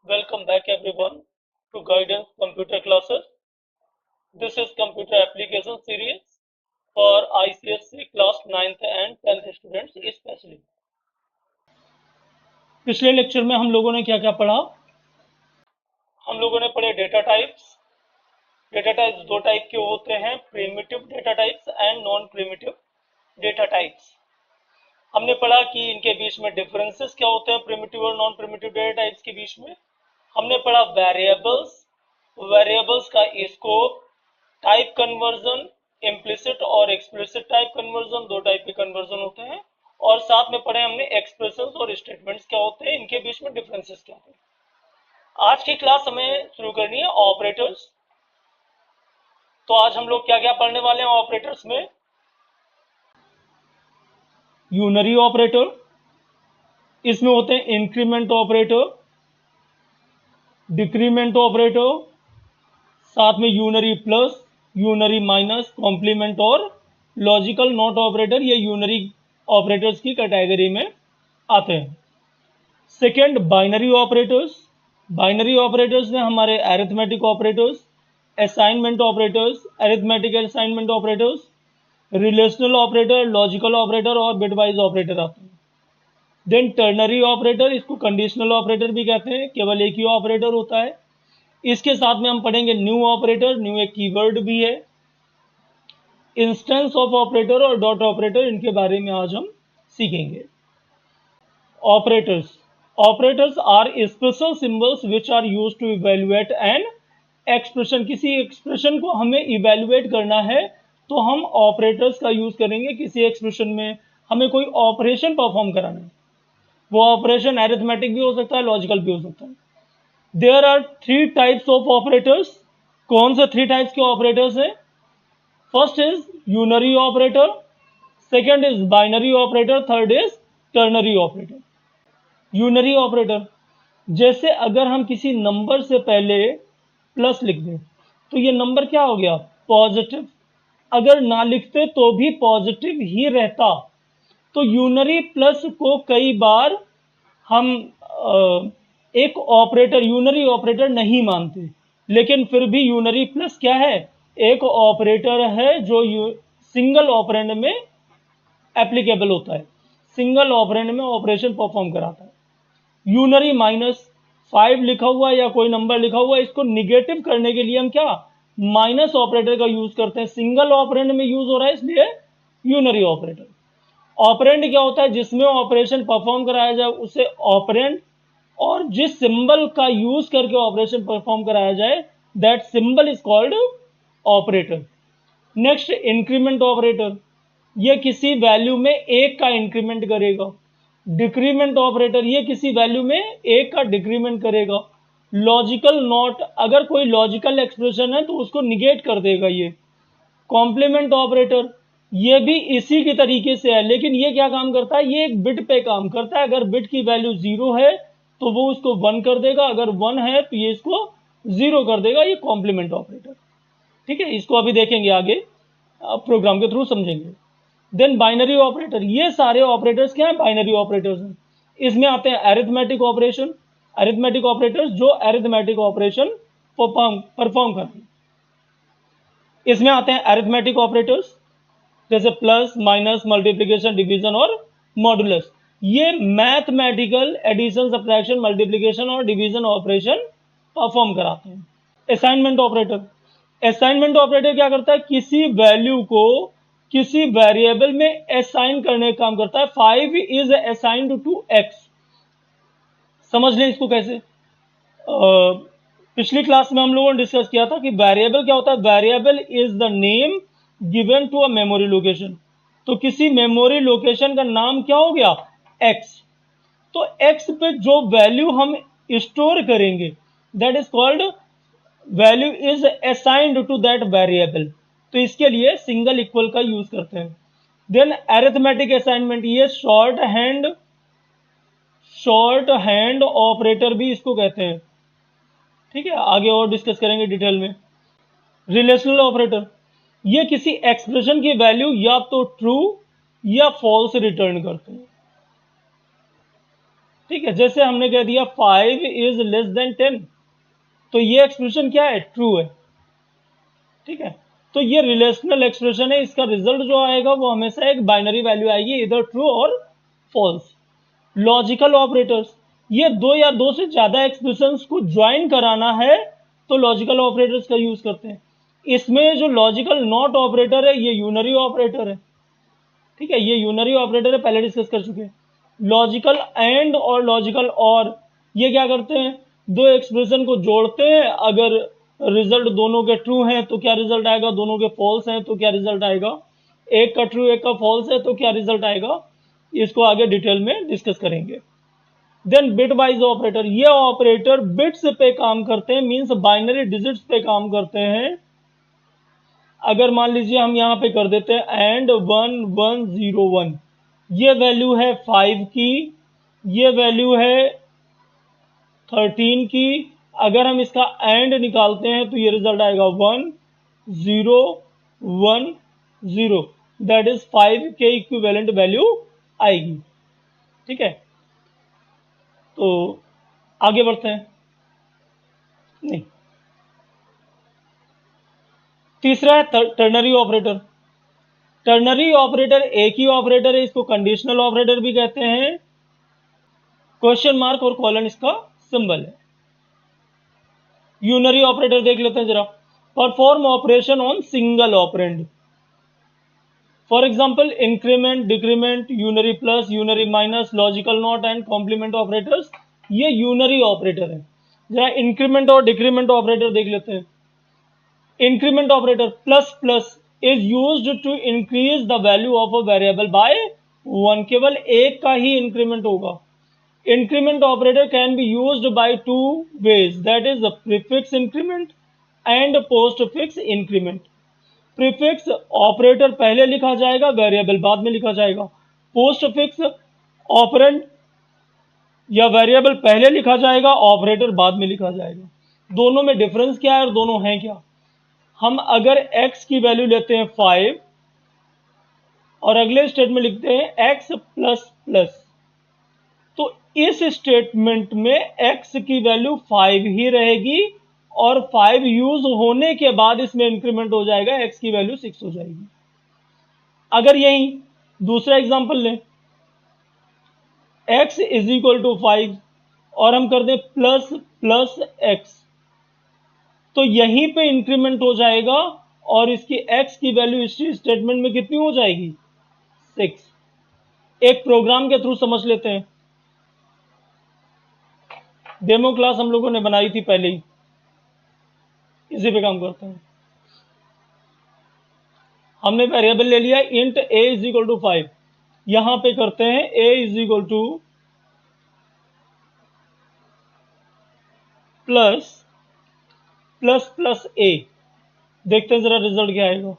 Welcome back everyone to Guidance Computer Classes. This is Computer Application Series for ICSE class 9th and 10th students especially. पिछले lecture में हम लोगों ने क्या क्या पढ़ा? हम लोगों ने पढ़े डेटा टाइप्स। डेटा टाइप्स दो टाइप के होते हैं, primitive data types and non primitive data types. हमने पढ़ा कि इनके बीच में डिफरेंसेस क्या होते हैं प्रिमिटिव और नॉन प्रिमिटिव डेटा टाइप्स के बीच में। हमने पढ़ा वेरिएबल्स का स्कोप, टाइप कन्वर्जन, इम्प्लिसिट और एक्सप्लिसिट टाइप कन्वर्जन, दो टाइप के कन्वर्जन होते हैं। और साथ में पढ़े हमने एक्सप्रेशंस और स्टेटमेंट्स क्या होते हैं, इनके बीच में डिफरेंसेस क्या होते हैं। आज की क्लास हमें शुरू करनी है ऑपरेटर्स। तो आज हम लोग क्या क्या पढ़ने वाले हैं ऑपरेटर्स में? यूनरी ऑपरेटर, इसमें होते हैं इंक्रीमेंट ऑपरेटर, डिक्रीमेंट ऑपरेटर, साथ में unary plus, unary minus, complement और लॉजिकल नॉट ऑपरेटर। ये यूनरी ऑपरेटर्स की कैटेगरी में आते हैं। Second, binary operators. Binary operators में हमारे arithmetic operators, assignment operators, arithmetic assignment operators, relational operator, logical operator और बिटवाइज ऑपरेटर आते हैं। देन टर्नरी ऑपरेटर, इसको कंडीशनल ऑपरेटर भी कहते हैं, केवल एक ही ऑपरेटर होता है। इसके साथ में हम पढ़ेंगे न्यू ऑपरेटर, न्यू एक कीवर्ड भी है। इंस्टेंस ऑफ ऑपरेटर और डॉट ऑपरेटर, इनके बारे में आज हम सीखेंगे। Operators operators are special symbols which are used to evaluate an expression. किसी एक्सप्रेशन को हमें इवेल्युएट करना है तो हम ऑपरेटर्स का यूज करेंगे। किसी एक्सप्रेशन में हमें कोई ऑपरेशन परफॉर्म कराना है, वो ऑपरेशन अरिथमेटिक भी हो सकता है, लॉजिकल भी हो सकता है। There are three types of operators. कौन से थ्री टाइप्स के ऑपरेटर्स हैं? First is unary operator, second is binary operator, third is ternary operator. Unary operator, जैसे अगर हम किसी नंबर से पहले प्लस लिख दें तो ये नंबर क्या हो गया? पॉजिटिव। अगर ना लिखते तो भी पॉजिटिव ही रहता। तो यूनरी प्लस को कई बार हम एक ऑपरेटर, यूनरी ऑपरेटर नहीं मानते, लेकिन फिर भी यूनरी प्लस क्या है? एक ऑपरेटर है जो सिंगल ऑपरेंड में एप्लीकेबल होता है, सिंगल ऑपरेंड में ऑपरेशन परफॉर्म कराता है। यूनरी माइनस, 5 लिखा हुआ या कोई नंबर लिखा हुआ, इसको निगेटिव करने के लिए हम क्या माइनस ऑपरेटर का यूज करते हैं। सिंगल ऑपरेंड में यूज हो रहा है इसलिए यूनरी ऑपरेटर। ऑपरेंड क्या होता है? जिसमें ऑपरेशन परफॉर्म कराया जाए उसे ऑपरेंड, और जिस सिंबल का यूज करके ऑपरेशन परफॉर्म कराया जाए that symbol is called operator. Next, increment operator, ये किसी वैल्यू में एक का इंक्रीमेंट करेगा। डिक्रीमेंट ऑपरेटर, ये किसी वैल्यू में एक का डिक्रीमेंट करेगा। लॉजिकल नॉट, अगर कोई लॉजिकल एक्सप्रेशन है तो उसको निगेट कर देगा ये। कॉम्प्लीमेंट ऑपरेटर, ये भी इसी के तरीके से है, लेकिन ये क्या काम करता है? ये एक बिट पे काम करता है। अगर बिट की वैल्यू 0 है तो वो उसको 1 कर देगा, अगर 1 है तो ये इसको 0 कर देगा। ये कॉम्प्लीमेंट ऑपरेटर, ठीक है। इसको अभी देखेंगे आगे, प्रोग्राम के थ्रू समझेंगे। देन बाइनरी ऑपरेटर, ये सारे ऑपरेटर्स क्या है? बाइनरी ऑपरेटर्स हैं। इसमें आते हैं अरिथमेटिक ऑपरेशन, अरिथमेटिक ऑपरेटर्स जो अरिथमेटिक ऑपरेशन परफॉर्म करते हैं। इसमें आते हैं अरिथमेटिक ऑपरेटर्स जैसे प्लस, माइनस, मल्टीप्लिकेशन, डिवीजन और मॉडुलस। ये मैथमेटिकल एडिशन, सब्ट्रैक्शन, मल्टीप्लिकेशन और डिवीजन ऑपरेशन परफॉर्म कराते हैं। असाइनमेंट ऑपरेटर, असाइनमेंट ऑपरेटर क्या करता है? किसी वैल्यू को किसी वेरिएबल में असाइन करने का काम करता है। 5 इज असाइन्ड टू एक्स। समझ लें इसको कैसे। पिछली क्लास में हम लोगों ने डिस्कस किया था कि वेरिएबल क्या होता है? Variable is the name given to a memory location. तो किसी मेमोरी लोकेशन का नाम क्या हो गया? एक्स। तो एक्स पे जो वैल्यू हम स्टोर करेंगे that is called value is assigned to that variable. तो इसके लिए सिंगल इक्वल का यूज करते हैं। देन अरिथमेटिक असाइनमेंट, ये शॉर्ट हैंड ऑपरेटर भी इसको कहते हैं, ठीक है। आगे और डिस्कस करेंगे डिटेल में। रिलेशनल ऑपरेटर, ये किसी एक्सप्रेशन की वैल्यू या तो ट्रू या फॉल्स रिटर्न करते हैं। ठीक है, जैसे हमने कह दिया 5 इज लेस देन 10, तो ये एक्सप्रेशन क्या है, ट्रू है। ठीक है, तो ये रिलेशनल एक्सप्रेशन है, इसका रिजल्ट जो आएगा वो हमेशा एक बाइनरी वैल्यू आएगी, इधर ट्रू और फॉल्स। लॉजिकल ऑपरेटर्स, ये दो या दो से ज्यादा एक्सप्रेशंस को ज्वाइन कराना है तो लॉजिकल ऑपरेटर्स का यूज करते हैं। इसमें जो लॉजिकल नॉट ऑपरेटर है ये यूनरी ऑपरेटर है। ठीक है, ये यूनरी ऑपरेटर है, पहले डिस्कस कर चुके हैं। लॉजिकल एंड और लॉजिकल और, ये क्या करते हैं, दो एक्सप्रेशन को जोड़ते हैं, अगर रिजल्ट दोनों के ट्रू हैं तो क्या रिजल्ट आएगा, दोनों के फॉल्स हैं तो क्या रिजल्ट आएगा, एक का ट्रू एक का फॉल्स है तो क्या रिजल्ट आएगा, इसको आगे डिटेल में डिस्कस करेंगे। देन बिट वाइज ऑपरेटर, ये ऑपरेटर बिट्स पे काम करते हैं, मींस बाइनरी डिजिट्स पे काम करते हैं। अगर मान लीजिए हम यहां पे कर देते हैं एंड 1101, ये वैल्यू है 5 की, ये वैल्यू है 13 की, अगर हम इसका एंड निकालते हैं तो ये रिजल्ट आएगा 1010, दैट इज 5 के इक्विवेलेंट वैल्यू आएगी। ठीक है, तो आगे बढ़ते हैं। नहीं, तीसरा है टर्नरी ऑपरेटर। टर्नरी ऑपरेटर एक ही ऑपरेटर है, इसको कंडीशनल ऑपरेटर भी कहते हैं। क्वेश्चन मार्क और कॉलन इसका सिंबल है। यूनरी ऑपरेटर देख लेते हैं जरा। Perform operation on single operand, for example increment, decrement, unary plus, unary minus, logical not and complement operators, ये यूनरी ऑपरेटर है। जरा इंक्रीमेंट और डिक्रीमेंट ऑपरेटर देख लेते हैं। Increment operator, plus plus is used to increase the value of a variable by 1, केवल एक का ही इंक्रीमेंट होगा। Increment operator can be used by 2 ways, that is prefix increment and postfix increment. Prefix operator पहले लिखा जाएगा, variable बाद में लिखा जाएगा। पोस्टफिक्स ऑपरेंड या वेरिएबल पहले लिखा जाएगा, ऑपरेटर बाद में लिखा जाएगा। दोनों में डिफरेंस क्या है और दोनों हैं क्या। हम अगर x की वैल्यू लेते हैं 5 और अगले स्टेटमेंट लिखते हैं x प्लस प्लस, तो इस स्टेटमेंट में x की वैल्यू 5 ही रहेगी और 5 यूज होने के बाद इसमें इंक्रीमेंट हो जाएगा, x की वैल्यू 6 हो जाएगी। अगर यही दूसरा एग्जांपल लें, x इज इक्वल टू 5 और हम कर दें प्लस प्लस x, तो यहीं पे इंक्रीमेंट हो जाएगा और इसकी x की वैल्यू इस स्टेटमेंट में कितनी हो जाएगी, 6। एक प्रोग्राम के थ्रू समझ लेते हैं। डेमो क्लास हम लोगों ने बनाई थी पहले ही, इसी पे काम करते हैं। हमने वेरिएबल ले लिया int a is equal to 5, यहां पे करते हैं a is equal to plus plus plus a, देखते हैं जरा रिजल्ट क्या आएगा।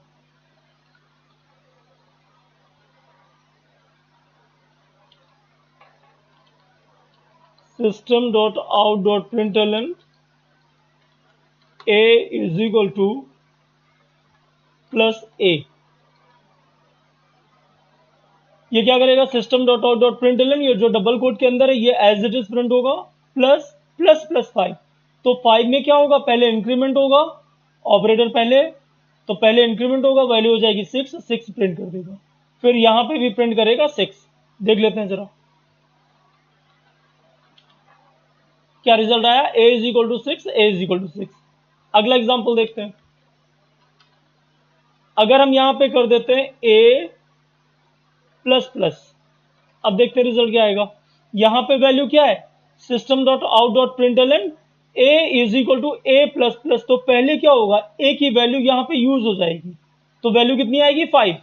System dot out dot println a is equal to plus a, ये क्या करेगा, system dot out dot println, ये जो डबल कोट के अंदर है ये एज इट इज प्रिंट होगा, प्लस प्लस प्लस 5। तो 5 में क्या होगा, पहले इंक्रीमेंट होगा, ऑपरेटर पहले, तो पहले इंक्रीमेंट होगा, वैल्यू हो जाएगी 6 प्रिंट कर देगा, फिर यहां पे भी प्रिंट करेगा 6। देख लेते हैं जरा क्या रिजल्ट आया, a is equal to 6, a is equal to 6। अगला एग्जांपल देखते हैं। अगर हम यहां पे कर देते हैं a प्लस प्लस, अब देखते हैं रिजल्ट क्या आएगा। यहां पे वैल्यू क्या है, system dot out dot println a is equal to a plus plus, तो पहले क्या होगा, a की वैल्यू यहां पे यूज हो जाएगी, तो वैल्यू कितनी आएगी 5।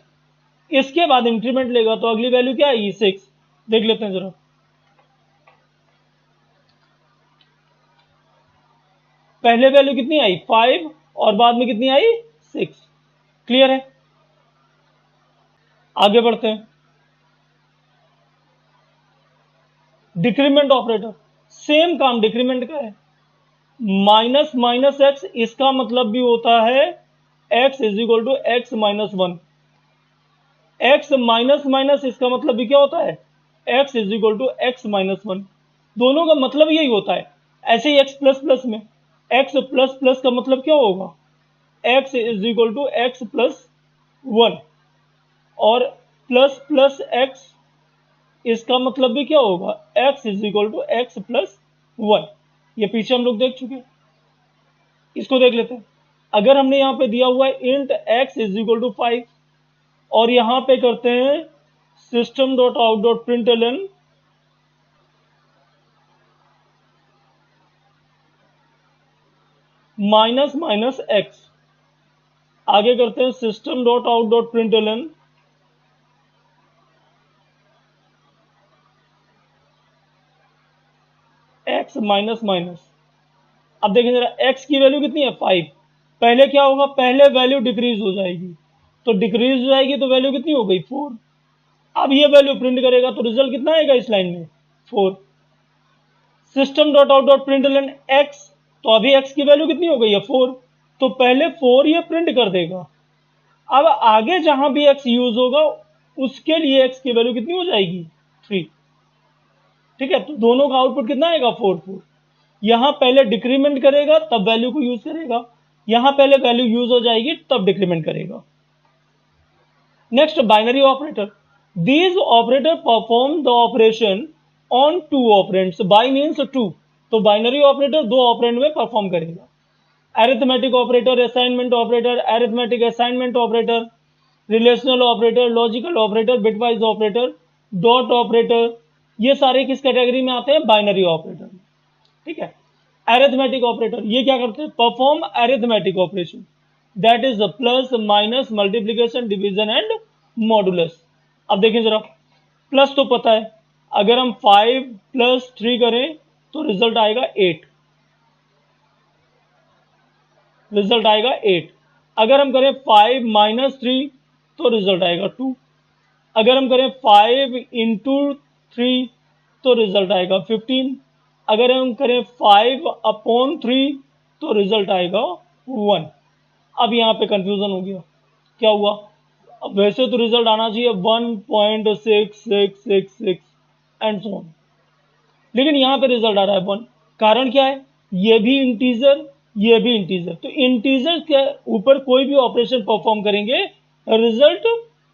इसके बाद इंक्रीमेंट लेगा तो अगली वैल्यू क्या आएगी 6। देख लेते हैं जरा, पहले वैल्यू कितनी आई 5 और बाद में कितनी आई 6। क्लियर है, आगे बढ़ते हैं। डिक्रीमेंट ऑपरेटर, सेम काम डिक्रीमेंट का है। माइनस माइनस एक्स, इसका मतलब भी होता है x is equal to x minus 1। X minus minus, इसका मतलब भी क्या होता है, x is equal to x minus 1। दोनों का मतलब यही होता है। ऐसे ही एक्स प्लस प्लस में, एक्स प्लस प्लस का मतलब क्या होगा, x is equal to x plus one, और प्लस प्लस एक्स, इसका मतलब भी क्या होगा, x is equal to x plus one. ये पीछे हम लोग देख चुके हैं, इसको देख लेते हैं। अगर हमने यहाँ पे दिया हुआ है int x is equal to 5, और यहाँ पे करते हैं system dot out dot println minus minus x, आगे करते हैं system dot out dot println x minus minus. अब देखें जरा, एक्स की वैल्यू कितनी है 5, पहले क्या होगा, पहले वैल्यू डिक्रीज हो जाएगी, तो डिक्रीज हो जाएगी तो वैल्यू कितनी हो गई 4। अब ये वैल्यू प्रिंट करेगा तो रिजल्ट कितना आएगा इस लाइन में 4। System dot out dot println x, तो अभी एक्स की वैल्यू कितनी हो गई है 4, तो पहले 4 ये प्रिंट कर देगा। अब आगे जहां भी एक्स यूज होगा उसके लिए एक्स की वैल्यू कितनी हो जाएगी 3। ठीक है, तो दोनों का आउटपुट कितना आएगा 4 4। यहां पहले डिक्रीमेंट करेगा तब वैल्यू को यूज करेगा, यहां पहले वैल्यू यूज हो जाएगी तब डिक्रीमेंट करेगा। Next, binary operator. These operator perform the operation on two operands, by means two, तो बाइनरी ऑपरेटर दो ऑपरेंड में परफॉर्म करेगा। Arithmetic operator, assignment operator, arithmetic assignment operator, relational operator, logical operator, bitwise operator, dot operator, ये सारे किस category में आते हैं, बाइनरी ऑपरेटर। ठीक है, अरिथमेटिक ऑपरेटर ये क्या करते हैं, perform arithmetic operation, that is plus minus multiplication division and modulus. अब देखें जरा, प्लस तो पता है, अगर हम 5 प्लस 3 करें तो रिजल्ट आएगा 8, रिजल्ट आएगा 8। अगर हम करें 5 माइनस 3 तो रिजल्ट आएगा 2। अगर हम करें 5 इंटू 3 तो रिजल्ट आएगा 15। अगर हम करें 5 अपॉन 3 तो रिजल्ट आएगा 1। अब यहाँ पे कंफ्यूजन हो गया, क्या हुआ, अब वैसे तो रिजल्ट आना चाहिए 1.6666 एंड सो ऑन, लेकिन यहाँ पे रिजल्ट आ रहा है 1। कारण क्या है, ये भी इंटीजर, ये भी इंटीजर, तो इंटीजर के ऊपर कोई भी ऑपरेशन परफॉर्म करेंगे रिजल्ट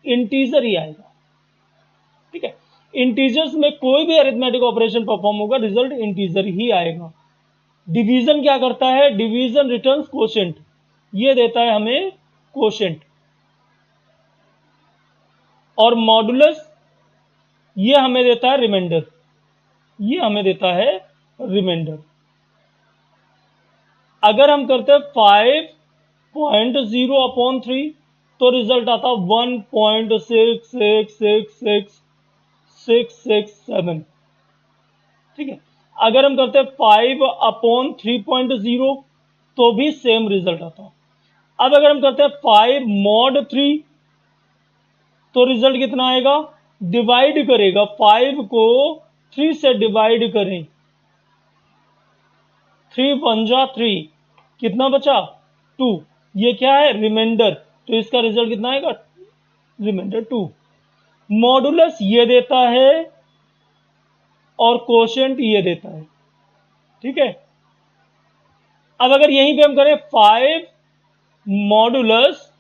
इंटीजर ही आएगा। ठीक है, इंटीजर्स में कोई भी अरिथमेटिक ऑपरेशन परफॉर्म होगा रिजल्ट इंटीजर ही आएगा। डिवीजन क्या करता है, डिवीजन रिटर्न्स कोशेंट, ये देता है हमें कोशेंट, और मॉडुलस ये हमें देता है रिमाइंडर, ये हमें देता है रिमाइंडर। अगर हम करते हैं 5.0 अपॉन 3 तो रिजल्ट आता 1.666667। ठीक है, अगर हम करते हैं 5 अपॉन 3.0 तो भी सेम रिजल्ट आता। अब अगर हम करते हैं 5 मॉड 3 तो रिजल्ट कितना आएगा, डिवाइड करेगा, 5 को 3 से डिवाइड करें, 3 1 जा 3, कितना बचा 2, ये क्या है रिमाइंडर, तो इसका रिजल्ट कितना आएगा रिमाइंडर 2। मॉडुलस ये देता है और कोशेंट ये देता है। ठीक है, अब अगर यहीं पे हम करें 5 मॉडुलस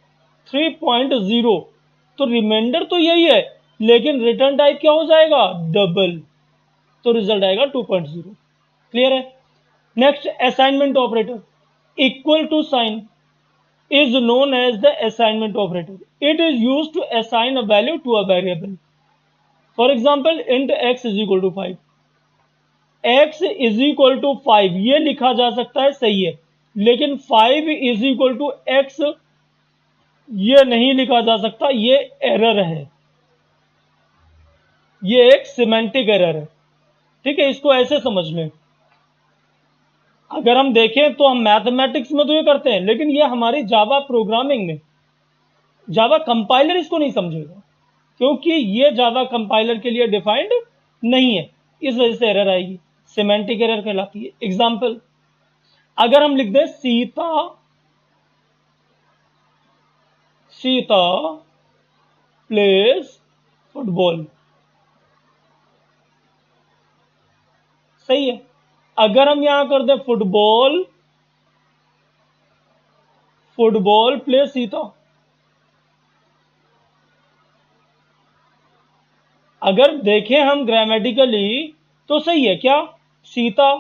3.0 तो रिमाइंडर तो यही है, लेकिन रिटर्न टाइप क्या हो जाएगा डबल, तो रिजल्ट आएगा 2.0। क्लियर है। Next, assignment operator. Equal to sign is known as the assignment operator. It is used to assign a value to a variable. For example, int x is equal to 5. x is equal to 5 ये लिखा जा सकता है, सही है, लेकिन 5 is equal to x ये नहीं लिखा जा सकता, ये एरर है, ये एक सिमेंटिक एरर है। ठीक है, इसको ऐसे समझ लें, अगर हम देखें तो हम मैथमेटिक्स में तो ये करते हैं, लेकिन ये हमारी जावा प्रोग्रामिंग में, जावा कंपाइलर इसको नहीं समझेगा, क्योंकि ये जावा कंपाइलर के लिए डिफाइंड नहीं है, इस वजह से एरर आएगी, सिमेंटिक एरर कहलाती है। एग्जांपल, अगर हम लिख दें सीता सीता प्लेज फुटबॉल, सही है। अगर हम यहां कर दें फुटबॉल, फुटबॉल प्ले सीता, अगर देखें हम ग्रामेटिकली तो सही है क्या? सीता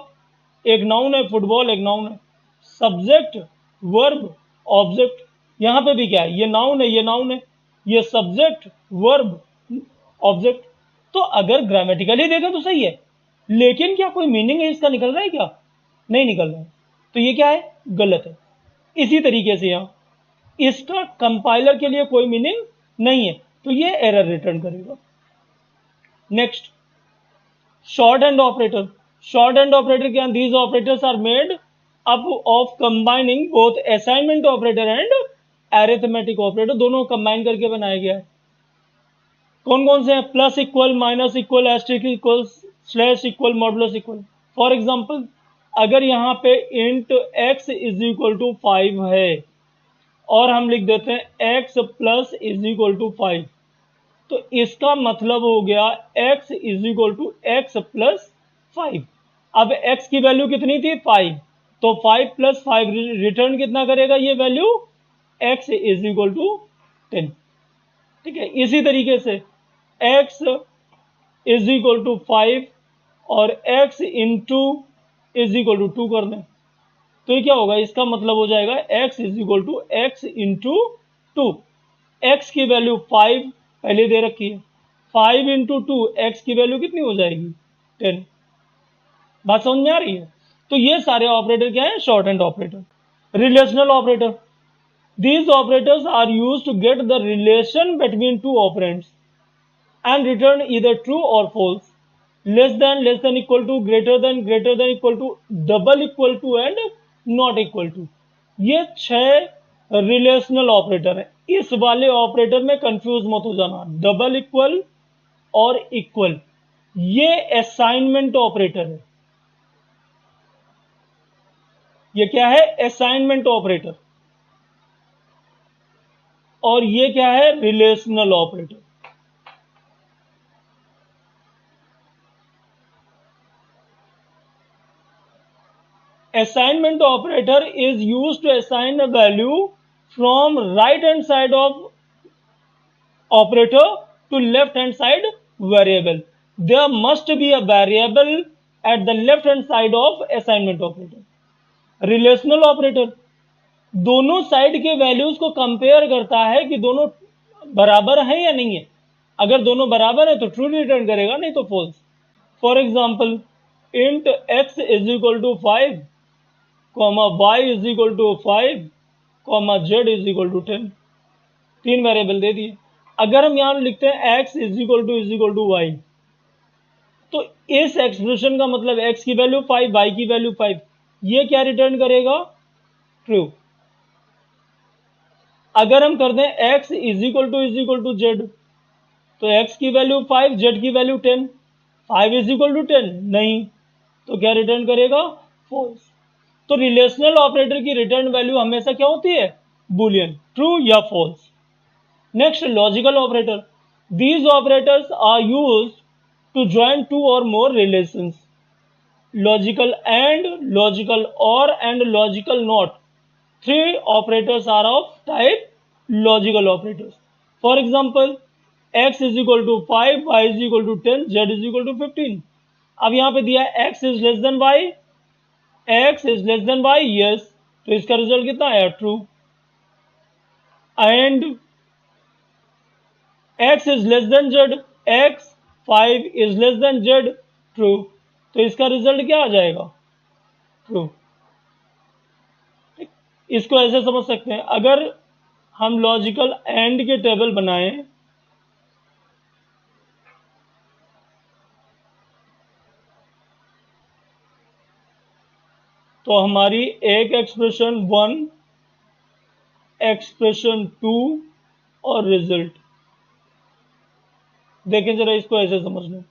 एक नाउन है, फुटबॉल एक नाउन है, सब्जेक्ट वर्ब ऑब्जेक्ट, यहां पे भी क्या है, ये नाउन है, ये नाउन है, ये सब्जेक्ट वर्ब ऑब्जेक्ट। तो अगर ग्रामेटिकली देखें तो सही है, लेकिन क्या कोई मीनिंग है इसका निकल रहा है क्या? नहीं निकल रहा है, तो ये क्या है? गलत है। इसी तरीके से यहां इसका कंपाइलर के लिए कोई मीनिंग नहीं है, तो ये एरर रिटर्न करेगा। Next, short hand operator. Short hand operator क्या? These operators are made up of combining both assignment operator and arithmetic operator, दोनों कंबाइन करके बनाया गया है। कौन कौन से हैं? Plus equal, minus equal, asterisk equal, slash equal, modulus equal. For example, अगर यहां पे int x is equal to 5 है और हम लिख देते हैं x plus is equal to 5, तो इसका मतलब हो गया x is equal to x plus 5। अब x की वैल्यू कितनी थी? 5, तो 5 प्लस 5 रिटर्न कितना करेगा ये value? x is equal to 10। ठीक है, इसी तरीके से x इज इक्वल टू 5 और x into is equal to 2 कर दें, तो ये क्या होगा? इसका मतलब हो जाएगा x is equal to x into 2। x की वैल्यू 5 पहले दे रखी है, 5 इंटू 2, एक्स की वैल्यू कितनी हो जाएगी? 10। बात समझ में आ रही है? तो ये सारे ऑपरेटर क्या है? Short hand operator. Relational operator, these operators are used to get the relation between two operands and return either true or false, less than equal to, greater than equal to, double equal to and not equal to। ये 6 relational operator है। इस वाले operator में confuse मत हो जाना, double equal और equal ये असाइनमेंट ऑपरेटर है। ये क्या है? Assignment operator. और ये क्या है? Relational operator. Assignment operator is used to assign a value from right hand side of operator to left hand side variable. There must be a variable at the left hand side of assignment operator. Relational operator दोनों side के values को compare करता है कि दोनों बराबर हैं या नहीं है। अगर दोनों बराबर है तो ट्रू रिटर्न करेगा, नहीं तो false. For example, int x is equal to 5, y is equal to 5, z is equal to 10, 3 variable दे दिए। अगर हम यहां लिखते हैं x is equal to y, तो इस एक्सप्रेशन का मतलब x की वैल्यू 5, y की वैल्यू 5, ये क्या रिटर्न करेगा? ट्रू। अगर हम कर दें x is equal to z, तो x की वैल्यू 5, z की वैल्यू 10, 5 इज इक्वल टू 10 नहीं, तो क्या रिटर्न करेगा? फॉल्स। तो रिलेशनल ऑपरेटर की रिटर्न वैल्यू हमेशा क्या होती है? बुलियन, ट्रू या false. Next, logical operator. These operators are used to join two or more relations. Logical and, logical or and logical not, 3 operators are of type logical operators. For example, x is equal to 5, y is equal to 10, z is equal to 15। अब यहां पे दिया है x is less than y, x is less than y, यस, तो इसका result कितना आया? True. And x is less than z, x 5 is less than z, true, तो इसका रिजल्ट क्या आ जाएगा? ट्रू। इसको ऐसे समझ सकते हैं, अगर हम लॉजिकल एंड के टेबल बनाएं तो हमारी एक एक्सप्रेशन 1, एक्सप्रेशन 2 और रिजल्ट, देखें जरा इसको ऐसे समझ लें।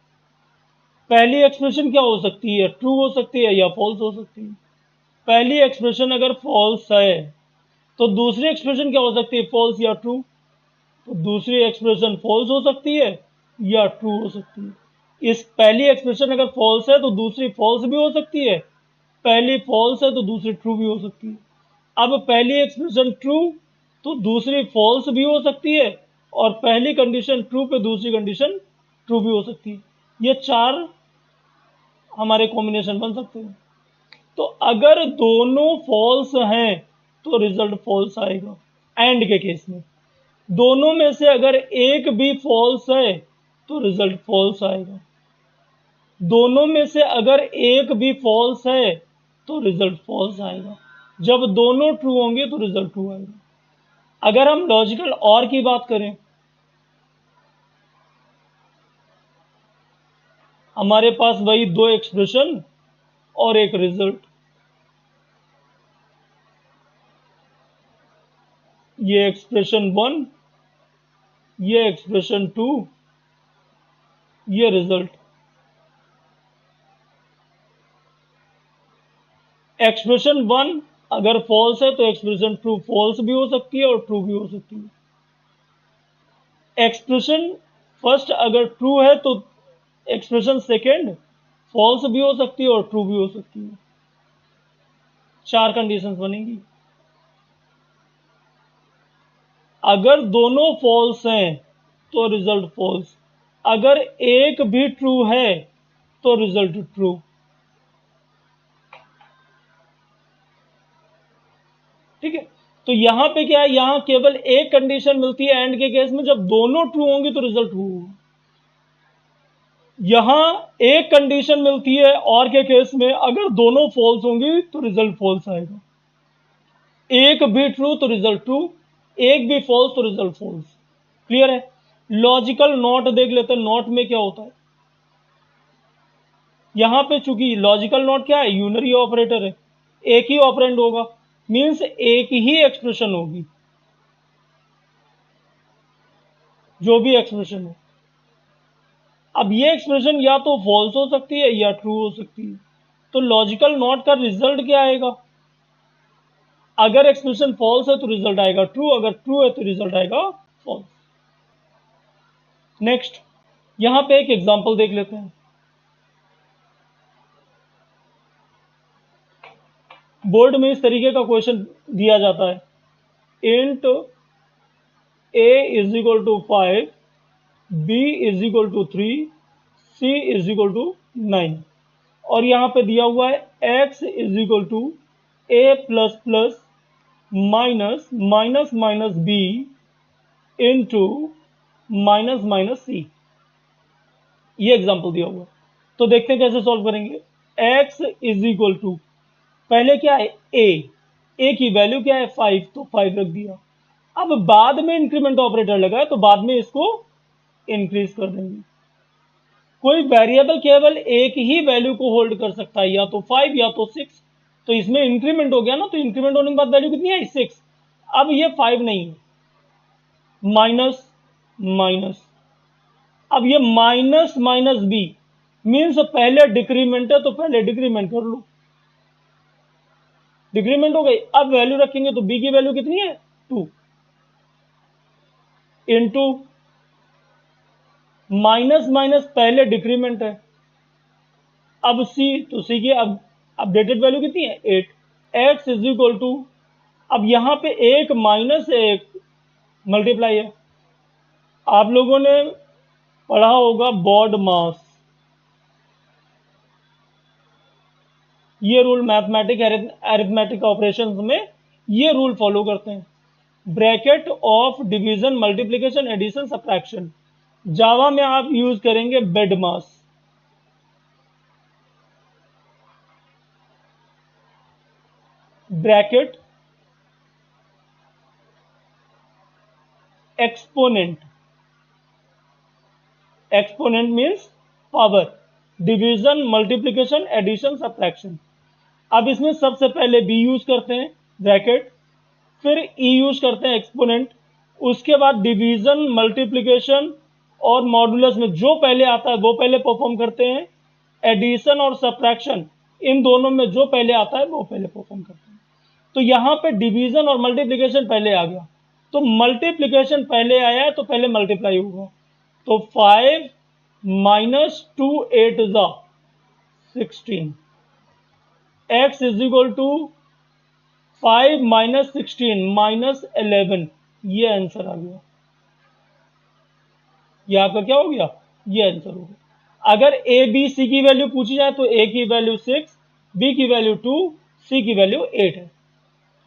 पहली एक्सप्रेशन क्या हो सकती है? ट्रू हो सकती है या फॉल्स हो सकती है। पहली एक्सप्रेशन अगर फॉल्स है तो दूसरी एक्सप्रेशन क्या हो सकती है? फॉल्स या ट्रू। तो दूसरी एक्सप्रेशन फॉल्स हो सकती है या ट्रू हो सकती है। इस पहली एक्सप्रेशन अगर फॉल्स है तो दूसरी फॉल्स भी हो सकती है, पहली फॉल्स है तो दूसरी ट्रू भी हो सकती है। अब पहली एक्सप्रेशन ट्रू तो दूसरी फॉल्स भी हो सकती है, और पहली कंडीशन ट्रू पे दूसरी कंडीशन ट्रू भी हो सकती है। ये चार हमारे कॉम्बिनेशन बन सकते हैं। तो अगर दोनों फॉल्स हैं तो रिजल्ट फॉल्स आएगा एंड के केस में। दोनों में से अगर एक भी फॉल्स है तो रिजल्ट फॉल्स आएगा। दोनों में से अगर एक भी फॉल्स है तो रिजल्ट फॉल्स आएगा। जब दोनों ट्रू होंगे तो रिजल्ट ट्रू आएगा। अगर हम लॉजिकल और की बात करें, हमारे पास वही दो एक्सप्रेशन और एक रिजल्ट। ये एक्सप्रेशन 1, ये एक्सप्रेशन 2, ये रिजल्ट। एक्सप्रेशन 1 अगर फॉल्स है तो एक्सप्रेशन ट्रू फॉल्स भी हो सकती है और ट्रू भी हो सकती है। एक्सप्रेशन फर्स्ट अगर ट्रू है तो एक्सप्रेशन सेकेंड फॉल्स भी हो सकती है और ट्रू भी हो सकती है। चार कंडीशंस बनेंगी। अगर दोनों फॉल्स हैं तो रिजल्ट फॉल्स, अगर एक भी ट्रू है तो रिजल्ट ट्रू। ठीक है, तो यहां पे क्या है, यहां केवल एक कंडीशन मिलती है एंड के केस में, जब दोनों ट्रू होंगी तो रिजल्ट ट्रू होगा। यहां एक कंडीशन मिलती है और के केस में, अगर दोनों फॉल्स होंगी तो रिजल्ट फॉल्स आएगा। एक भी ट्रू तो रिजल्ट ट्रू, एक भी फॉल्स तो रिजल्ट फॉल्स। क्लियर है? लॉजिकल नॉट देख लेते हैं, नॉट में क्या होता है। यहां पे चूंकि लॉजिकल नॉट क्या है, यूनरी ऑपरेटर है, एक ही ऑपरेंड होगा, मींस एक ही एक्सप्रेशन होगी, जो भी एक्सप्रेशन हो। अब ये एक्सप्रेशन या तो फॉल्स हो सकती है या ट्रू हो सकती है। तो लॉजिकल नॉट का रिजल्ट क्या आएगा? अगर एक्सप्रेशन फॉल्स है तो रिजल्ट आएगा ट्रू, अगर ट्रू है तो रिजल्ट आएगा फॉल्स। नेक्स्ट, यहां पे एक एग्जांपल देख लेते हैं। बोर्ड में इस तरीके का क्वेश्चन दिया जाता है, int a is equal to 5, b is equal to 3, c is equal to 9, और यहां पे दिया हुआ है x is equal to a plus plus minus minus minus b into minus minus C. ये एग्जांपल दिया हुआ है, तो देखते हैं कैसे सॉल्व करेंगे। x इज इक्वल टू, पहले क्या है a की वैल्यू क्या है 5, तो 5 रख दिया। अब बाद में इंक्रीमेंट ऑपरेटर लगा है तो बाद में इसको इंक्रीज कर देंगे। कोई वेरिएबल केवल एक ही वैल्यू को होल्ड कर सकता है, या तो 5 या तो 6, तो इसमें इंक्रीमेंट हो गया ना, तो इंक्रीमेंट होने के बाद वैल्यू कितनी है 6। अब ये 5 नहीं है, माइनस माइनस, अब ये माइनस माइनस बी, मीन्स पहले डिक्रीमेंट है तो पहले डिक्रीमेंट कर लो, डिक्रीमेंट हो गई। अब वैल्यू रखेंगे तो बी की वैल्यू कितनी है 2, इंटू माइनस माइनस पहले डिक्रीमेंट है, अब सी, तो सी की अब अपडेटेड वैल्यू कितनी है 8। एक्स इज इक्वल टू, अब यहां पे एक माइनस एक मल्टीप्लाई है। आप लोगों ने पढ़ा होगा बॉड मास, ये रूल मैथमेटिक अरिथमेटिक ऑपरेशंस में ये रूल फॉलो करते हैं। Bracket of division multiplication addition subtraction, Java में आप यूज करेंगे BEDMAS. Bracket exponent, exponent means power, division multiplication addition subtraction. अब इसमें सबसे पहले बी यूज करते हैं ब्रैकेट, फिर ई यूज करते हैं एक्सपोनेंट, उसके बाद डिवीजन मल्टीप्लिकेशन और मॉडुलस में जो पहले आता है वो पहले परफॉर्म करते हैं, एडिशन और सब्ट्रैक्शन इन दोनों में जो पहले आता है वो पहले परफॉर्म करते हैं। तो यहां पे डिवीजन और मल्टीप्लिकेशन पहले आ गया, तो मल्टीप्लिकेशन पहले आया है तो पहले मल्टीप्लाई होगा, तो 5 माइनस 2 8 ज़ा 16, x is equal to 5 minus 16 minus 11। ये आंसर आ गया। ये आपका क्या हो गया? ये आंसर हो गया। अगर ए बी सी की वैल्यू पूछी जाए तो ए की वैल्यू 6, बी की वैल्यू 2, सी की वैल्यू 8 है।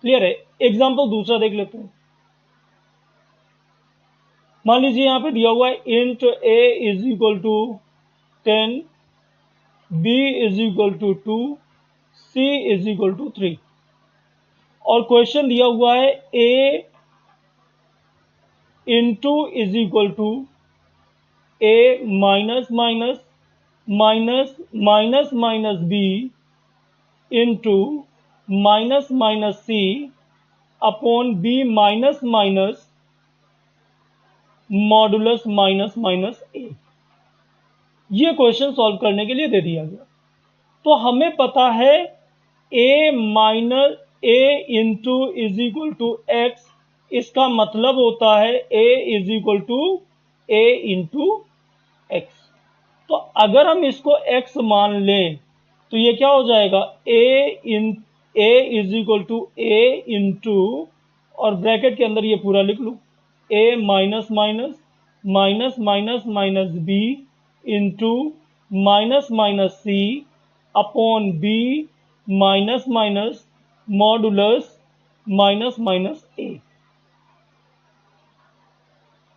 क्लियर है? एग्जाम्पल दूसरा देख लेते हैं। मान लीजिए यहां पे दिया हुआ है int A is equal to 10, B is equal to 2, C is equal to 3, और क्वेश्चन दिया हुआ है A into is equal to A minus minus minus minus minus B into minus minus C upon B minus minus modulus minus minus A. ये question solve करने के लिए दे दिया गया। तो हमें पता है A minus A into is equal to X, इसका मतलब होता है A is equal to A into X. तो अगर हम इसको एक्स मान लें तो ये क्या हो जाएगा? A is equal to A into, और ब्रैकेट के अंदर ये पूरा लिख लूं, A minus minus minus minus minus B into minus minus C upon B minus minus modulus minus minus A.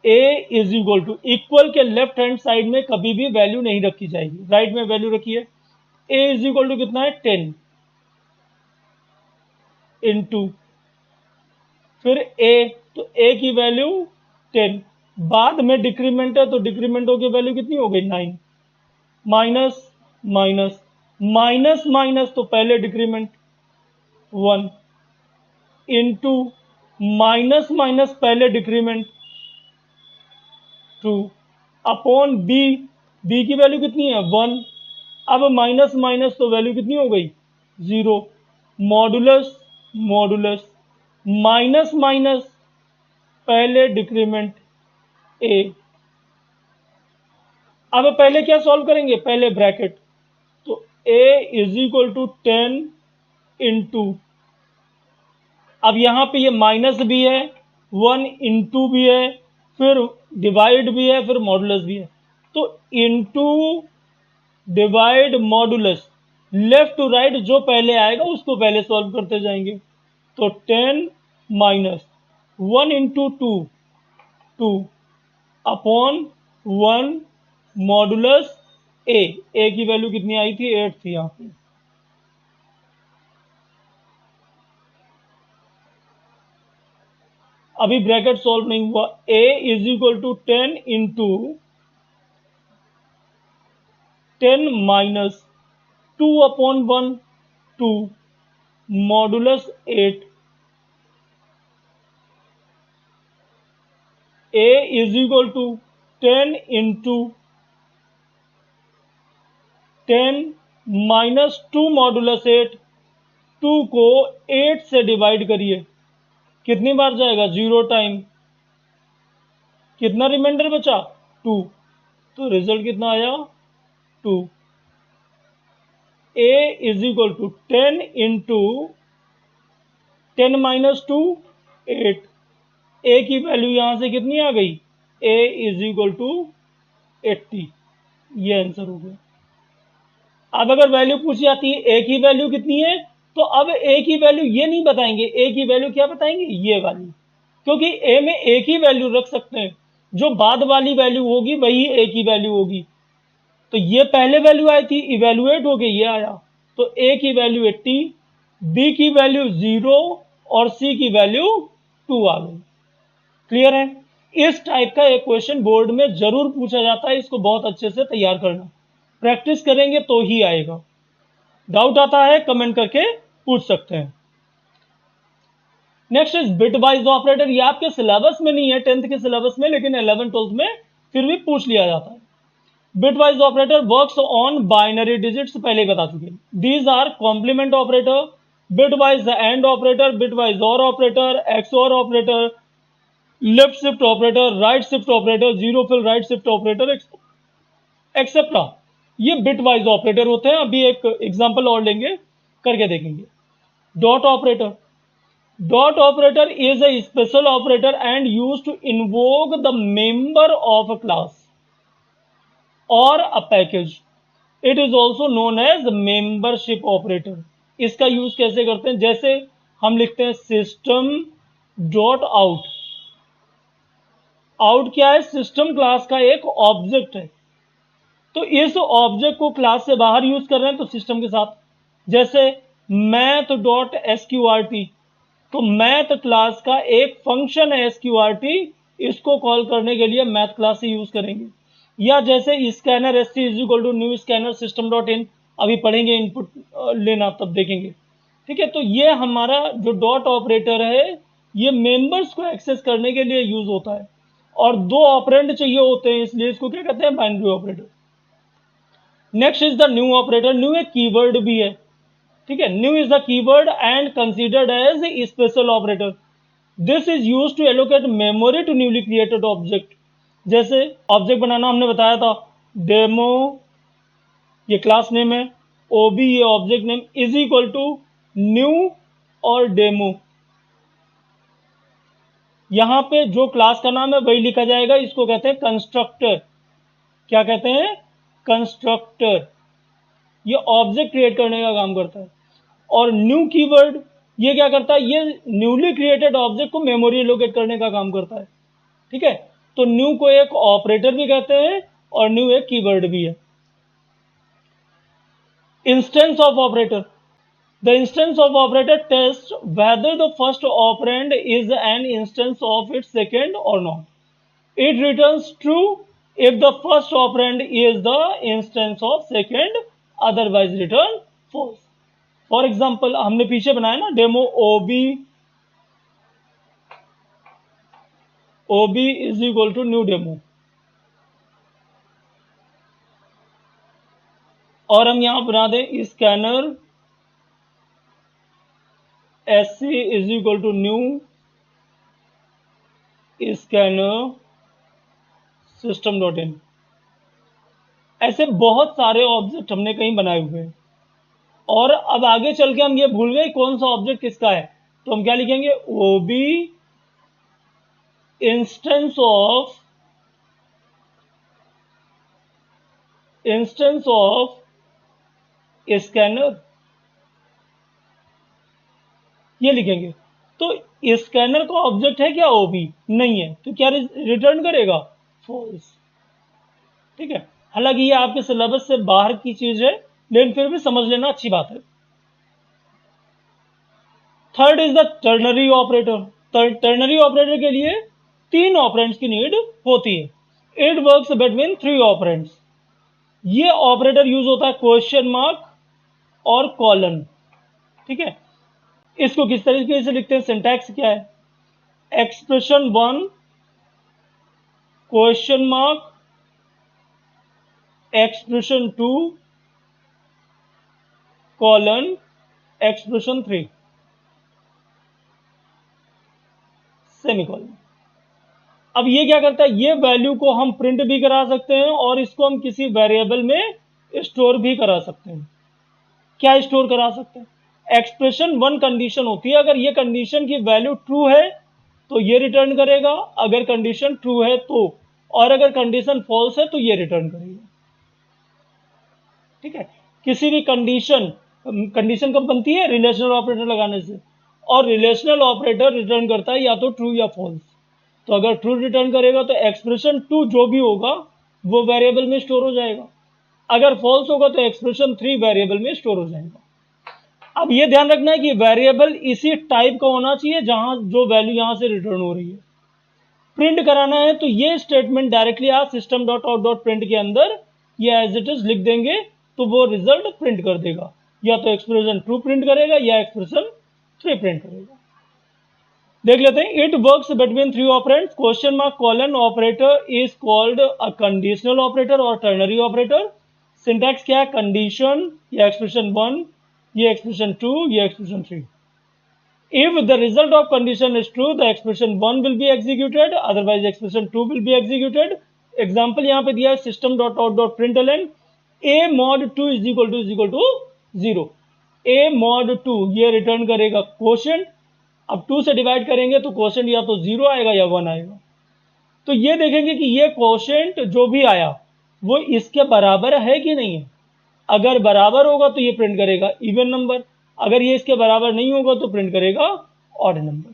A is equal to, equal के left hand side में कभी भी वैल्यू नहीं रखी जाएगी, राइट में वैल्यू रखिए। ए इज इक्वल टू कितना है? 10 इंटू फिर ए, तो ए की वैल्यू 10, बाद में डिक्रीमेंट है तो डिक्रीमेंटों की वैल्यू कितनी हो गई? 9, माइनस माइनस माइनस माइनस, तो पहले डिक्रीमेंट 1 इंटू माइनस माइनस पहले डिक्रीमेंट 2 अपॉन बी, बी की वैल्यू कितनी है? 1, अब माइनस माइनस तो वैल्यू कितनी हो गई? 0, मॉडुलस मॉडुलस माइनस माइनस पहले डिक्रीमेंट ए। अब पहले क्या सॉल्व करेंगे? पहले ब्रैकेट, तो ए इज इक्वल टू 10 इंटू, अब यहां पे ये माइनस भी है, 1 इंटू भी है, फिर डिवाइड भी है, फिर मॉडुलस भी है, तो into divide modulus, left to right जो पहले आएगा उसको पहले सॉल्व करते जाएंगे। तो 10 माइनस 1 इंटू 2 2 अपॉन 1 मॉडुलस ए की वैल्यू कितनी आई थी? 8 थी यहां पे। अभी ब्रैकेट सॉल्व नहीं हुआ, A is equal to 10 into 10 minus 2 upon 1 2 modulus 8, A is equal to 10 into 10 minus 2 modulus 8, 2 को 8 से डिवाइड करिए, कितनी बार जाएगा? 0 टाइम, कितना रिमाइंडर बचा? 2, तो रिजल्ट कितना आया? 2। A is equal to 10 into 10 minus 2 8, A की वैल्यू यहां से कितनी आ गई? A is equal to 80। ये आंसर हो गया। अब अगर वैल्यू पूछी जाती है ए की वैल्यू कितनी है, तो अब ए की वैल्यू ये नहीं बताएंगे, ए की वैल्यू क्या बताएंगे? ये वाली, क्योंकि ए में एक ही वैल्यू रख सकते हैं, जो बाद वाली वैल्यू होगी वही ए की वैल्यू होगी। तो ये पहले वैल्यू आई थी, इवेल्युएट हो गई, ये आया, तो ए की वैल्यू 80, बी की वैल्यू 0 और सी की वैल्यू 2 आ गई। क्लियर है? इस टाइप का एक क्वेश्चन बोर्ड में जरूर पूछा जाता है, इसको बहुत अच्छे से तैयार करना, प्रैक्टिस करेंगे तो ही आएगा। डाउट आता है कमेंट करके पूछ सकते हैं। Next is bit wise operator. ये आपके सिलेबस में नहीं है 10th के सिलेबस में, लेकिन 11 12th में फिर भी पूछ लिया जाता है। Bitwise operator works on binary digits, पहले ही बता चुके। These are complement operator, bitwise and operator, bitwise or operator, XOR operator, left shift operator, right shift operator, zero fill right shift operator, etcetera, ये bitwise operator होते हैं। अभी एक example और लेंगे, करके देखेंगे। Dot operator, dot operator is a special operator and used to invoke the member of a class or a package. It is also known as membership operator. इसका use कैसे करते हैं? जैसे हम लिखते हैं सिस्टम डॉट आउट। आउट क्या है? सिस्टम क्लास का एक ऑब्जेक्ट है। तो इस ऑब्जेक्ट को क्लास से बाहर यूज कर रहे हैं तो सिस्टम के साथ, जैसे मैथ डॉट एसक्यूआरटी, तो मैथ क्लास का एक फंक्शन है एसक्यूआरटी, इसको कॉल करने के लिए मैथ क्लास से यूज करेंगे। या जैसे scanner S T is equal to new scanner system dot in, अभी पढ़ेंगे इनपुट लेना तब देखेंगे। ठीक है, तो ये हमारा जो डॉट ऑपरेटर है ये मेंबर्स को एक्सेस करने के लिए यूज होता है, और दो ऑपरेंड चाहिए होते हैं, इसलिए इसको क्या कहते हैं? Binary operator. Next is the new operator. New एक कीवर्ड भी है, ठीक है। New is the keyword and considered as special operator. This is use to allocate memory to newly created object. जैसे ऑब्जेक्ट बनाना हमने बताया था, डेमो ये क्लास नेम है, ओबी ये object name, is equal to new और डेमो। यहां पे जो क्लास का नाम है वही लिखा जाएगा, इसको कहते हैं कंस्ट्रक्टर। क्या कहते हैं? कंस्ट्रक्टर। ये ऑब्जेक्ट क्रिएट करने का काम करता है। और न्यू कीवर्ड ये क्या करता है? ये न्यूली क्रिएटेड ऑब्जेक्ट को मेमोरी एलोकेट करने का काम करता है। ठीक है, तो न्यू को एक ऑपरेटर भी कहते हैं और न्यू एक कीवर्ड भी है। Instance of operator. The instance of operator test whether the first operand is an instance of its second or not. It returns true if the first operand is the instance of second, otherwise return false. For example हमने पीछे बनाया ना demo, OB is equal to new demo, और हम यहां बना दें scanner SC is equal to new scanner system dot in. ऐसे बहुत सारे ऑब्जेक्ट हमने कहीं बनाए हुए हैं, और अब आगे चल के हम ये भूल गए कौन सा ऑब्जेक्ट किसका है, तो हम क्या लिखेंगे? ओबी इंस्टेंस ऑफ स्कैनर, ये लिखेंगे। तो स्कैनर का ऑब्जेक्ट है क्या? ओबी नहीं है, तो क्या रिटर्न करेगा? फॉल्स। ठीक है, हालांकि ये आपके सिलेबस से बाहर की चीज है, लेकिन फिर भी समझ लेना अच्छी बात है। Third is the ternary operator. Ternary operator के लिए तीन ऑपरेंड्स की नीड होती है। It works between three operands. ये ऑपरेटर यूज होता है क्वेश्चन मार्क और कॉलन। ठीक है, इसको किस तरीके से लिखते हैं? सिंटैक्स क्या है? Expression 1 question mark, expression 2 colon, expression 3 semicolon. अब ये क्या करता है? ये वैल्यू को हम प्रिंट भी करा सकते हैं और इसको हम किसी वेरिएबल में स्टोर भी करा सकते हैं। क्या स्टोर करा सकते हैं? एक्सप्रेशन 1 कंडीशन होती है, अगर ये कंडीशन की वैल्यू ट्रू है तो ये रिटर्न करेगा, अगर कंडीशन ट्रू है तो, और अगर कंडीशन फॉल्स है तो ये रिटर्न करेगा। ठीक है, किसी भी कंडीशन कब बनती है? रिलेशनल ऑपरेटर लगाने से, और रिलेशनल ऑपरेटर रिटर्न करता है या तो ट्रू या फॉल्स। तो अगर ट्रू रिटर्न करेगा तो एक्सप्रेशन 2 जो भी होगा वो वेरिएबल में स्टोर हो जाएगा, अगर फॉल्स होगा तो एक्सप्रेशन 3 वेरिएबल में स्टोर हो जाएगा। अब ये ध्यान रखना है कि वेरिएबल इसी टाइप का होना चाहिए जहां जो वैल्यू यहां से रिटर्न हो रही है। प्रिंट कराना है तो ये स्टेटमेंट डायरेक्टली आप system dot out dot print के अंदर ये एज इट इज लिख देंगे तो वो रिजल्ट प्रिंट कर देगा, या तो एक्सप्रेशन ट्रू प्रिंट करेगा या एक्सप्रेशन 3 प्रिंट करेगा। देख लेते हैं। It works between three operands. Question mark colon operator is called a conditional operator और टर्नरी ऑपरेटर। सिंटैक्स क्या है? कंडीशन, ये एक्सप्रेशन 1, ये एक्सप्रेशन 2, ये expression 3। If the result of condition is true, the expression 1 will be executed, otherwise expression 2 will be executed. Example यहाँ पे दिया है system dot out dot println a mod 2 is equal to 0। A mod 2 ये return करेगा quotient. अब 2 से divide करेंगे तो क्वोशंट या तो 0 आएगा या 1 आएगा। तो ये देखेंगे कि ये क्वोशंट जो भी आया वो इसके बराबर है कि नहीं है। अगर बराबर होगा तो ये प्रिंट करेगा इवन नंबर, अगर ये इसके बराबर नहीं होगा तो प्रिंट करेगा ऑड नंबर।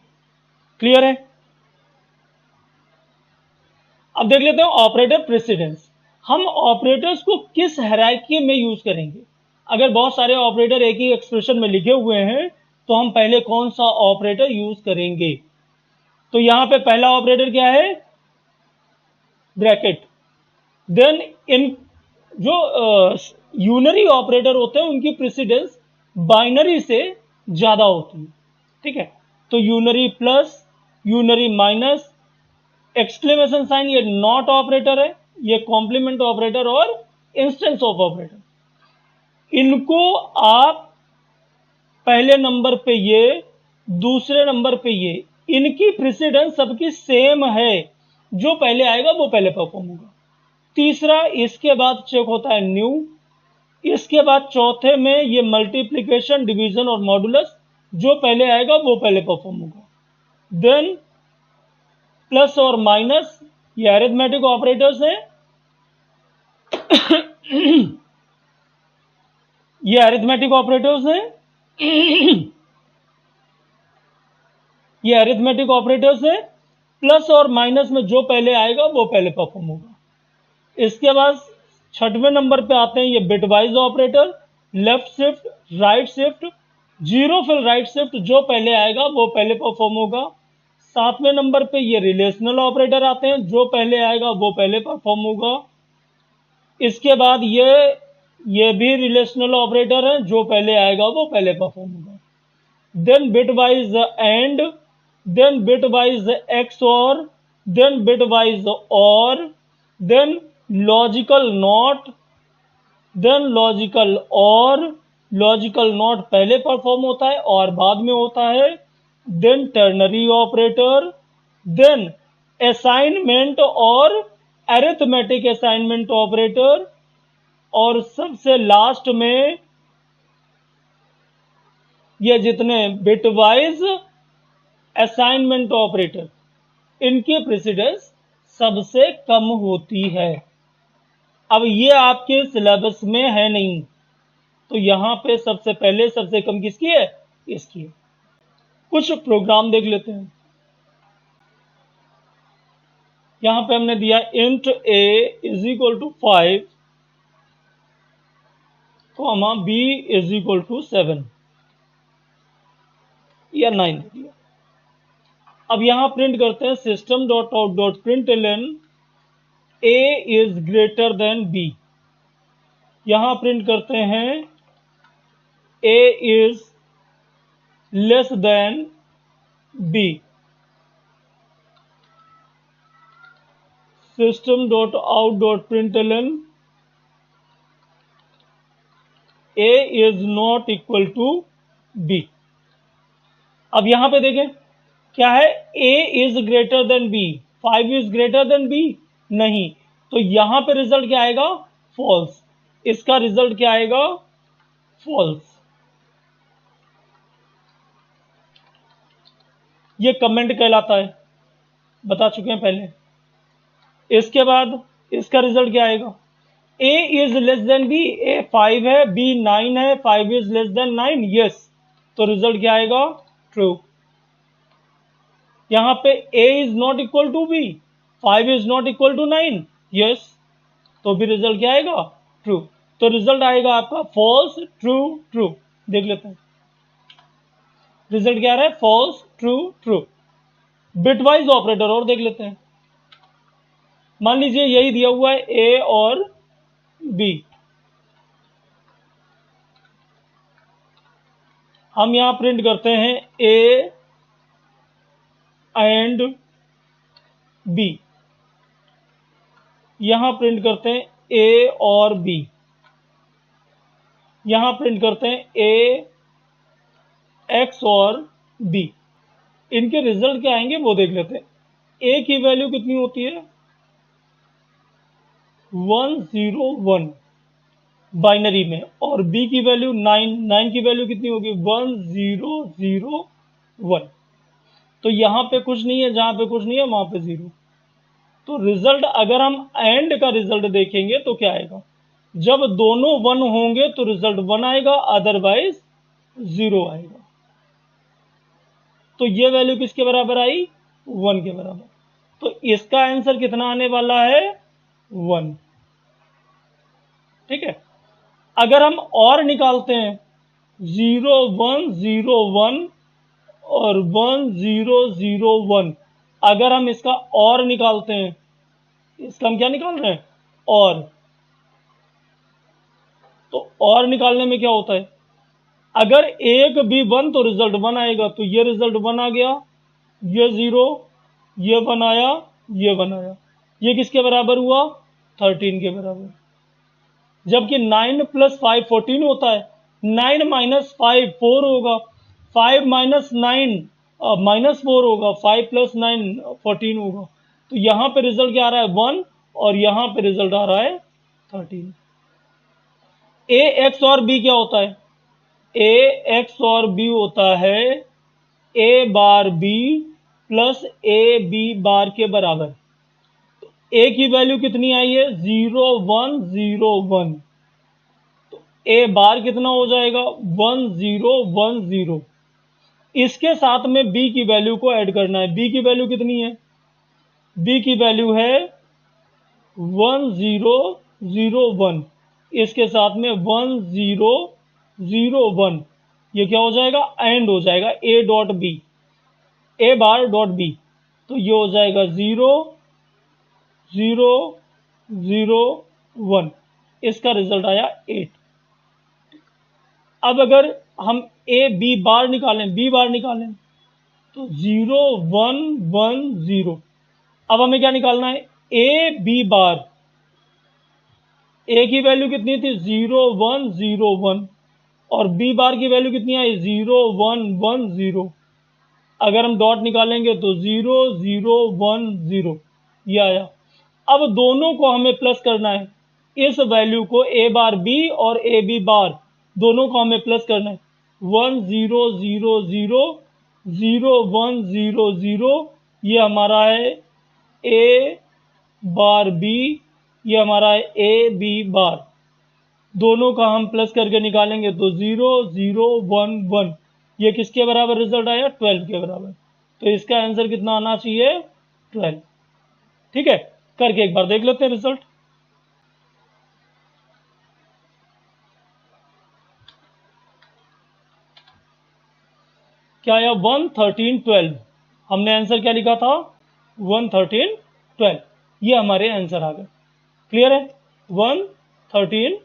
क्लियर है? अब देख लेते हैं ऑपरेटर प्रेसिडेंस। हम ऑपरेटर्स को किस हायरार्की में यूज करेंगे। अगर बहुत सारे ऑपरेटर एक ही एक्सप्रेशन में लिखे हुए हैं तो हम पहले कौन सा ऑपरेटर यूज करेंगे। तो यहां पे पहला ऑपरेटर क्या है, ब्रैकेट। देन इन जो यूनरी ऑपरेटर होते हैं उनकी प्रेसिडेंस बाइनरी से ज्यादा होती है। ठीक है, तो unary plus, unary minus, exclamation sign ये नॉट ऑपरेटर है, ये कॉम्प्लीमेंट ऑपरेटर और इंस्टेंस ऑफ ऑपरेटर। इनको आप पहले नंबर पे ये, दूसरे नंबर पे ये, इनकी प्रेसिडेंस सबकी सेम है, जो पहले आएगा वो पहले परफॉर्म होगा। तीसरा, इसके बाद चेक होता है न्यू। इसके बाद चौथे में ये मल्टीप्लिकेशन, डिवीजन और मॉडुलस, जो पहले आएगा वो पहले परफॉर्म होगा। देन प्लस और माइनस, ये अरिथमेटिक ऑपरेटर्स हैं। ये अरिथमेटिक ऑपरेटर्स हैं। ये अरिथमेटिक ऑपरेटर्स हैं। प्लस और माइनस में जो पहले आएगा वो पहले परफॉर्म होगा। इसके बाद छठवें नंबर पे आते हैं ये bitwise operator, left shift, right shift, zero fill right shift, जो पहले आएगा वो पहले परफॉर्म होगा। सातवें नंबर पे ये रिलेशनल ऑपरेटर आते हैं, जो पहले आएगा वो पहले परफॉर्म होगा। इसके बाद ये भी रिलेशनल ऑपरेटर है, जो पहले आएगा वो पहले परफॉर्म होगा। Then bitwise and, then bitwise XOR, then bitwise or, then logical not, then logical or. Logical not पहले परफॉर्म होता है और बाद में होता है। Then ternary operator, then assignment और अरिथमेटिक असाइनमेंट ऑपरेटर, और सबसे लास्ट में ये जितने बिटवाइज असाइनमेंट ऑपरेटर, इनकी प्रेसिडेंस सबसे कम होती है। अब ये आपके सिलेबस में है नहीं, तो यहां पे सबसे पहले सबसे कम किसकी है, इसकी है। कुछ प्रोग्राम देख लेते हैं। यहां पे हमने दिया int a is equal to 5, comma b is equal to 7 या 9 दे दिया। अब यहां प्रिंट करते हैं system dot out dot println a is greater than b। यहां प्रिंट करते हैं a is less than b। System dot out dot println a is not equal to b। अब यहां पे देखें क्या है, a is greater than b, 5 is greater than b नहीं, तो यहां पे रिजल्ट क्या आएगा, फॉल्स। इसका रिजल्ट क्या आएगा, फॉल्स। ये कमेंट कहलाता है, बता चुके हैं पहले। इसके बाद इसका रिजल्ट क्या आएगा, a is less than b, a 5 है, b 9 है, 5 इज लेस देन 9, यस, तो रिजल्ट क्या आएगा, ट्रू। यहां पे a is not equal to b, 5 is not equal to 9, yes, तो भी रिजल्ट क्या आएगा, ट्रू। तो रिजल्ट आएगा आपका फॉल्स, ट्रू, ट्रू। देख लेते हैं रिजल्ट क्या आ रहा है, false, true, true. Bitwise operator और देख लेते हैं। मान लीजिए यही दिया हुआ है a और b, हम यहां प्रिंट करते हैं a एंड b, यहां प्रिंट करते हैं a और b, यहां प्रिंट करते हैं a x और b। इनके रिजल्ट क्या आएंगे वो देख लेते हैं। a की वैल्यू कितनी होती है, 101 बाइनरी में, और b की वैल्यू 9 की वैल्यू कितनी होगी 1001। तो यहाँ पे कुछ नहीं है, जहां पे कुछ नहीं है वहां पे 0। तो रिजल्ट अगर हम एंड का रिजल्ट देखेंगे तो क्या आएगा, जब दोनों 1 होंगे तो रिजल्ट 1 आएगा, अदरवाइज 0 आएगा। तो ये वैल्यू किसके बराबर आई 1 के बराबर। तो इसका आंसर कितना आने वाला है 1। ठीक है। अगर हम और निकालते हैं 0101 और 1001, अगर हम इसका और निकालते हैं, इसका हम क्या निकाल रहे हैं और, तो और निकालने में क्या होता है, अगर एक भी 1 तो रिजल्ट 1 आएगा। तो ये रिजल्ट 1 आ गया, ये 0, ये 1 आया, ये 1 आया। ये किसके बराबर हुआ 13 के बराबर। जबकि 9 + 5 14 होता है, 9 - 5 4 होगा, 5 - 9 -4 होगा, 5 + 9 14 होगा। तो यहां पे रिजल्ट क्या आ रहा है 1, और यहां पे रिजल्ट आ रहा है 13। ए एक्स और बी क्या होता है, ए एक्स और बी होता है A bar B plus A B bar के बराबर। ए की वैल्यू कितनी आई है 0101, तो ए बार कितना हो जाएगा 1010। इसके साथ में बी की वैल्यू को ऐड करना है। बी की वैल्यू कितनी है, बी की वैल्यू है 1001, इसके साथ में 1001, ये क्या हो जाएगा एंड हो जाएगा a dot b, a bar dot b. तो ये हो जाएगा 0001, इसका रिजल्ट आया 8। अब अगर हम ए बी बार निकालें, बी बार निकालें, तो 0110। अब हमें क्या निकालना है ए बी बार। ए की वैल्यू कितनी थी 0101, और बी बार की वैल्यू कितनी आई 0110। अगर हम डॉट निकालेंगे तो 0010, ये आया। अब दोनों को हमें प्लस करना है, इस वैल्यू को ए बार बी और ए बी बार दोनों को हमें प्लस करना है। 10000100, ये हमारा है ए बार बी, ये हमारा है ए बी बार। दोनों का हम प्लस करके निकालेंगे तो 0011, ये किसके बराबर रिजल्ट आया 12 के बराबर। तो इसका आंसर कितना आना चाहिए 12। ठीक है, करके एक बार देख लेते हैं रिजल्ट। क्या आया 11312। हमने आंसर क्या लिखा था 11312, ये हमारे आंसर आ गए। क्लियर है 11312।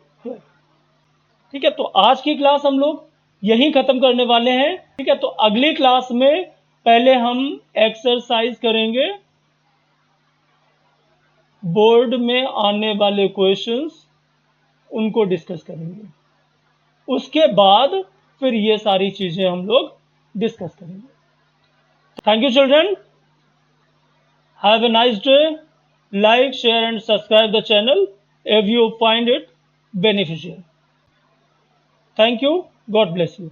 ठीक है, तो आज की क्लास हम लोग यहीं खत्म करने वाले हैं। ठीक है, तो अगली क्लास में पहले हम एक्सरसाइज करेंगे, बोर्ड में आने वाले क्वेश्चंस उनको डिस्कस करेंगे, उसके बाद फिर ये सारी चीजें हम लोग डिस्कस करेंगे। Thank you children, have a nice day. Like, share and subscribe the channel if you find it beneficial. Thank you. God bless you.